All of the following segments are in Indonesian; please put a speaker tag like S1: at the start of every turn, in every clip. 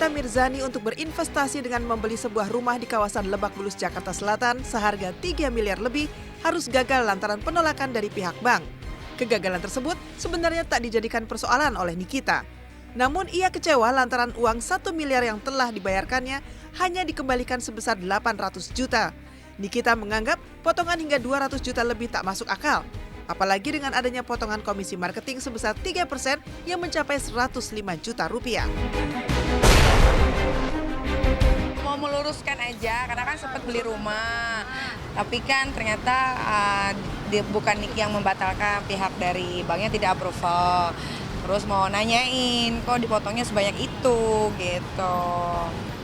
S1: Nikita Mirzani untuk berinvestasi dengan membeli sebuah rumah di kawasan Lebak Bulus, Jakarta Selatan seharga 3 miliar lebih harus gagal lantaran penolakan dari pihak bank. Kegagalan tersebut sebenarnya tak dijadikan persoalan oleh Nikita. Namun ia kecewa lantaran uang 1 miliar yang telah dibayarkannya hanya dikembalikan sebesar 800 juta. Nikita menganggap potongan hingga 200 juta lebih tak masuk akal. Apalagi dengan adanya potongan komisi marketing sebesar 3% yang mencapai 105 juta rupiah.
S2: Mau meluruskan aja, karena kan sempat beli rumah. Tapi kan ternyata bukan Niki yang membatalkan, pihak dari banknya tidak approval. Terus mau nanyain, kok dipotongnya sebanyak itu gitu.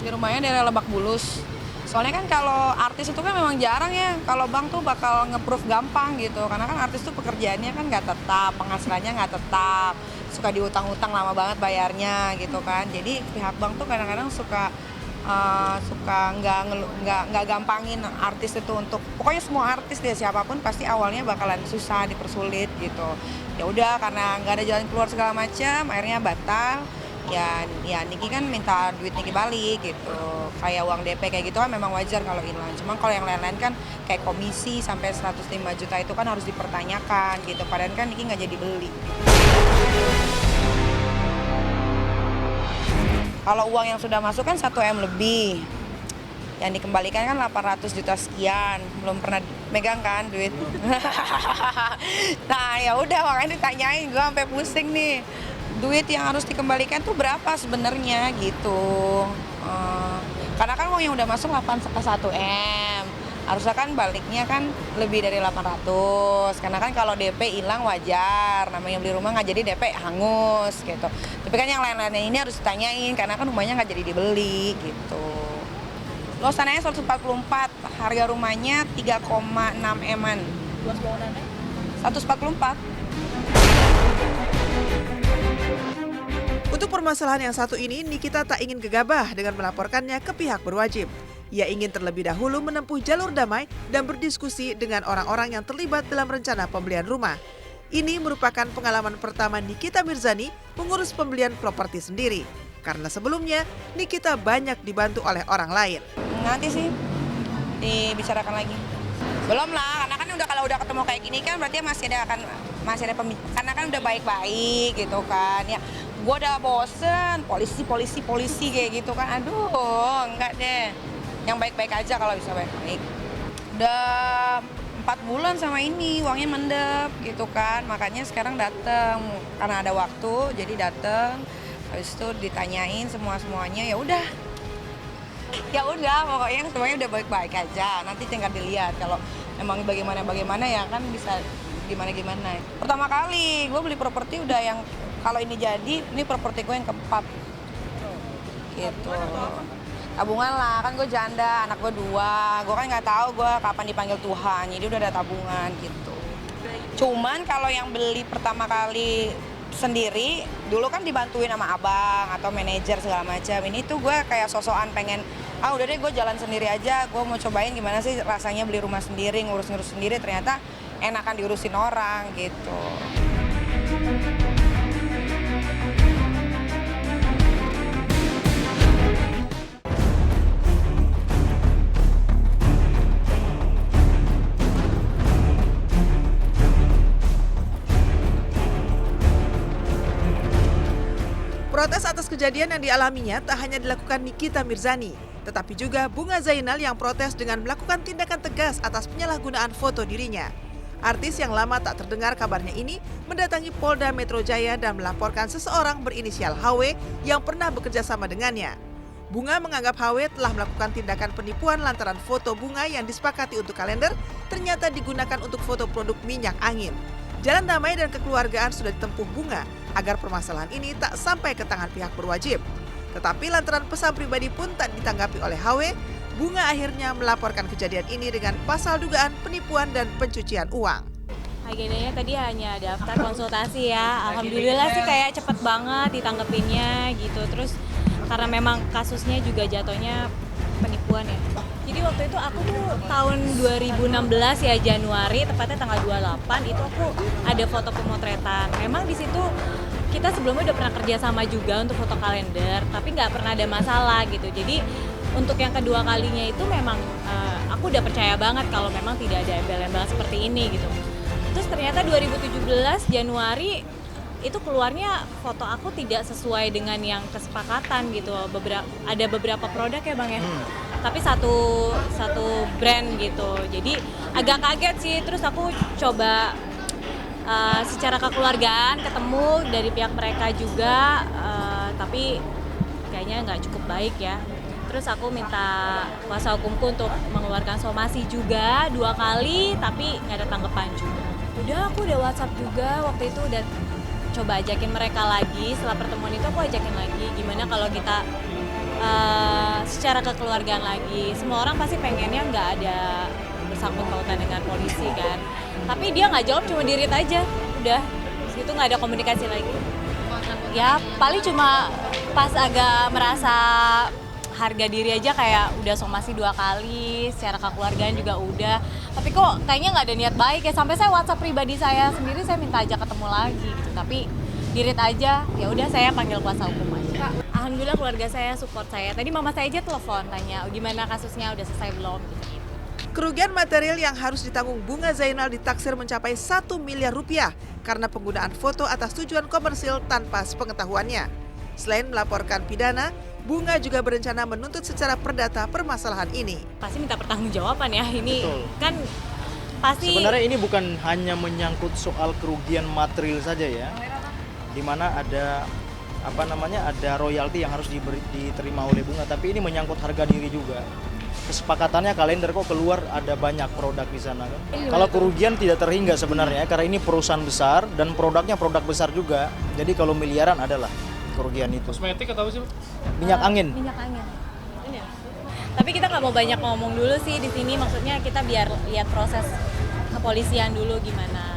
S2: Di rumahnya daerah Lebak Bulus. Soalnya kan kalau artis itu kan memang jarang ya, kalau bank tuh bakal nge-approve gampang gitu. Karena kan artis tuh pekerjaannya kan nggak tetap, penghasilannya nggak tetap, suka diutang-utang lama banget bayarnya gitu kan. Jadi pihak bank tuh kadang-kadang suka nggak gampangin artis itu untuk, pokoknya semua artis deh siapapun pasti awalnya bakalan susah, dipersulit gitu. Ya udah karena nggak ada jalan keluar segala macam, akhirnya batal. Ya Niki kan minta duit Niki balik gitu. Kayak uang DP kayak gitu kan memang wajar kalau hilang. Cuma kalau yang lain-lain kan kayak komisi sampai 105 juta itu kan harus dipertanyakan gitu. Padahal kan Niki nggak jadi beli. Kalau uang yang sudah masuk kan 1 M lebih. Yang dikembalikan kan 800 juta sekian. Belum pernah megang kan duit. Nah ya udah makanya ditanyain, gue sampai pusing nih. Duit yang harus dikembalikan tuh berapa sebenarnya gitu. Karena kan uang yang udah masuk 1 M. Harusnya kan baliknya kan lebih dari 800. Karena kan kalau DP hilang wajar. Namanya beli rumah nggak jadi DP hangus gitu. Tapi kan yang lain-lainnya ini harus ditanyain karena kan rumahnya nggak jadi dibeli gitu. Luas tanahnya 144, harga rumahnya 3,6 M-an.
S3: Luas bangunannya?
S2: 144.
S1: Untuk permasalahan yang satu ini, Nikita tak ingin gegabah dengan melaporkannya ke pihak berwajib. Ia ingin terlebih dahulu menempuh jalur damai dan berdiskusi dengan orang-orang yang terlibat dalam rencana pembelian rumah. Ini merupakan pengalaman pertama Nikita Mirzani mengurus pembelian properti sendiri. Karena sebelumnya, Nikita banyak dibantu oleh orang lain.
S2: Nanti sih dibicarakan lagi. Belum lah, karena kan kalau udah ketemu kayak gini kan berarti masih ada karena kan udah baik-baik gitu kan. Ya, gue udah bosen polisi kayak gitu kan. Aduh, enggak deh. Yang baik-baik aja kalau bisa baik-baik. Udah 4 bulan sama ini, uangnya mendep gitu kan. Makanya sekarang dateng karena ada waktu, jadi dateng. Habis itu ditanyain semuanya, ya udah. Ya udah, pokoknya semuanya udah baik-baik aja. Nanti tinggal dilihat kalau emang bagaimana ya kan bisa gimana. Pertama kali gue beli properti udah yang kalau ini jadi, ini properti gue yang keempat. Gitu. Tabungan lah, kan gue janda, anak gue 2. Gue kan nggak tahu gue kapan dipanggil Tuhan, jadi udah ada tabungan gitu. Cuman kalau yang beli pertama kali sendiri, dulu kan dibantuin sama abang atau manajer segala macam. Ini tuh gue kayak sosokan pengen, udah deh gue jalan sendiri aja, gue mau cobain gimana sih rasanya beli rumah sendiri, ngurus-ngurus sendiri, ternyata enakan diurusin orang gitu.
S1: Protes atas kejadian yang dialaminya tak hanya dilakukan Nikita Mirzani, tetapi juga Bunga Zainal yang protes dengan melakukan tindakan tegas atas penyalahgunaan foto dirinya. Artis yang lama tak terdengar kabarnya ini mendatangi Polda Metro Jaya dan melaporkan seseorang berinisial HW yang pernah bekerja sama dengannya. Bunga menganggap HW telah melakukan tindakan penipuan lantaran foto Bunga yang disepakati untuk kalender ternyata digunakan untuk foto produk minyak angin. Jalan damai dan kekeluargaan sudah ditempuh Bunga agar permasalahan ini tak sampai ke tangan pihak berwajib. Tetapi lantaran pesan pribadi pun tak ditanggapi oleh HW, Bunga akhirnya melaporkan kejadian ini dengan pasal dugaan penipuan dan pencucian uang.
S3: Agendanya tadi hanya daftar konsultasi ya. Alhamdulillah sih kayak cepet banget ditanggepinnya gitu. Terus karena memang kasusnya juga jatuhnya penipuan ya. Jadi waktu itu aku tuh tahun 2016 ya Januari, tepatnya tanggal 28 itu aku ada foto pemotretan. Memang di situ kita sebelumnya udah pernah kerja sama juga untuk foto kalender, tapi nggak pernah ada masalah gitu. Jadi untuk yang kedua kalinya itu memang aku udah percaya banget kalau memang tidak ada embel-embel seperti ini gitu. Terus ternyata 2017 Januari itu keluarnya foto aku tidak sesuai dengan yang kesepakatan gitu. Ada beberapa produk ya Bang ya. Tapi satu brand gitu. Jadi agak kaget sih. Terus aku coba secara kekeluargaan ketemu dari pihak mereka juga, tapi kayaknya nggak cukup baik ya. Terus aku minta kuasa hukumku untuk mengeluarkan somasi juga 2 kali, tapi nggak ada tanggapan juga. Aku udah WhatsApp juga waktu itu, udah coba ajakin mereka lagi. Setelah pertemuan itu aku ajakin lagi, gimana kalau kita secara kekeluargaan lagi. Semua orang pasti pengennya nggak ada bersangkut pautan dengan polisi kan. Tapi dia nggak jawab, cuma di-read aja, udah. Terus itu nggak ada komunikasi lagi. Ya paling cuma pas agak merasa harga diri aja kayak udah somasi 2 kali, secara kekeluargaan juga udah. Tapi kok kayaknya nggak ada niat baik ya, sampai saya WhatsApp pribadi saya sendiri, saya minta aja ketemu lagi gitu. Tapi di-read aja, ya udah saya panggil kuasa hukum aja. Alhamdulillah keluarga saya support saya. Tadi mama saya aja telepon tanya, gimana kasusnya, udah selesai belum gitu.
S1: Kerugian material yang harus ditanggung Bunga Zainal ditaksir mencapai 1 miliar rupiah karena penggunaan foto atas tujuan komersil tanpa sepengetahuannya. Selain melaporkan pidana, Bunga juga berencana menuntut secara perdata permasalahan ini.
S3: Pasti minta pertanggungjawaban ya, ini
S4: Betul.
S3: kan pasti.
S4: Sebenarnya ini bukan hanya menyangkut soal kerugian material saja ya, di mana ada ada royalti yang harus diterima oleh Bunga, tapi ini menyangkut harga diri juga. Kesepakatannya kalender kok keluar ada banyak produk di sana kan. Kalau kerugian tidak terhingga sebenarnya karena ini perusahaan besar dan produknya produk besar juga. Jadi kalau miliaran adalah kerugian itu.
S5: Kosmetik atau apa sih?
S4: Minyak angin.
S3: Minyak angin. Tapi kita nggak mau banyak ngomong dulu sih di sini, maksudnya kita biar lihat proses kepolisian dulu gimana.